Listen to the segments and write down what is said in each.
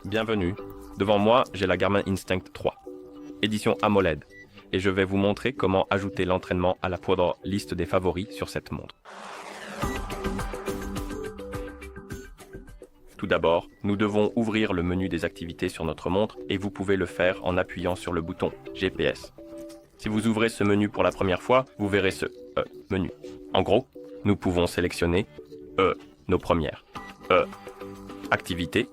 Bienvenue. Devant moi, j'ai la Garmin Instinct 3, édition AMOLED, et je vais vous montrer comment ajouter l'entraînement à la poudre liste des favoris sur cette montre. Tout d'abord, nous devons ouvrir le menu des activités sur notre montre et vous pouvez le faire en appuyant sur le bouton GPS. Si vous ouvrez ce menu pour la première fois, vous verrez ce menu. En gros, nous pouvons sélectionner nos premières activités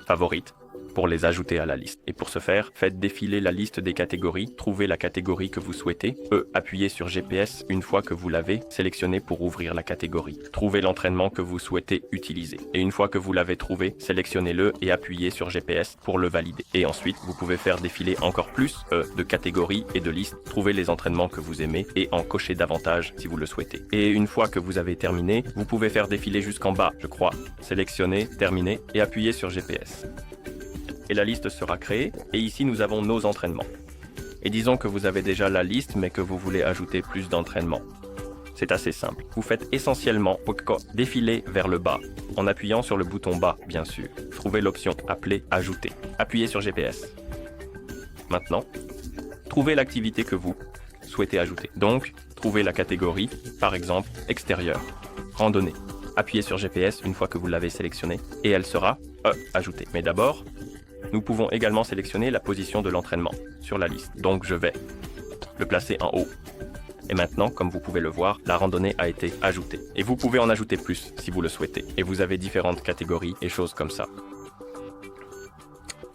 favorites pour les ajouter à la liste. Et pour ce faire, faites défiler la liste des catégories, trouvez la catégorie que vous souhaitez, appuyez sur GPS une fois que vous l'avez sélectionné pour ouvrir la catégorie. Trouvez l'entraînement que vous souhaitez utiliser. Et une fois que vous l'avez trouvé, sélectionnez-le et appuyez sur GPS pour le valider. Et ensuite, vous pouvez faire défiler encore plus de catégories et de listes, trouver les entraînements que vous aimez et en cocher davantage si vous le souhaitez. Et une fois que vous avez terminé, vous pouvez faire défiler jusqu'en bas, je crois. Sélectionnez, terminez et appuyez sur GPS. Et la liste sera créée, et ici nous avons nos entraînements. Et disons que vous avez déjà la liste, mais que vous voulez ajouter plus d'entraînements. C'est assez simple. Vous faites essentiellement défiler vers le bas, en appuyant sur le bouton bas, bien sûr. Trouvez l'option appelée Ajouter. Appuyez sur GPS. Maintenant, trouvez l'activité que vous souhaitez ajouter. Donc, trouvez la catégorie, par exemple, extérieur, randonnée. Appuyez sur GPS une fois que vous l'avez sélectionnée, et elle sera ajoutée. Mais d'abord, nous pouvons également sélectionner la position de l'entraînement sur la liste. Donc je vais le placer en haut. Et maintenant, comme vous pouvez le voir, la randonnée a été ajoutée. Et vous pouvez en ajouter plus si vous le souhaitez. Et vous avez différentes catégories et choses comme ça.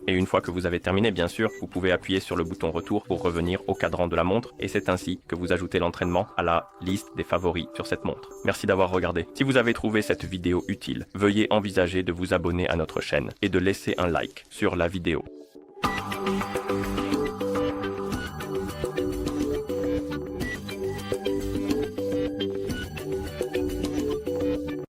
Et une fois que vous avez terminé, bien sûr, vous pouvez appuyer sur le bouton retour pour revenir au cadran de la montre. Et c'est ainsi que vous ajoutez l'entraînement à la liste des favoris sur cette montre. Merci d'avoir regardé. Si vous avez trouvé cette vidéo utile, veuillez envisager de vous abonner à notre chaîne et de laisser un like sur la vidéo.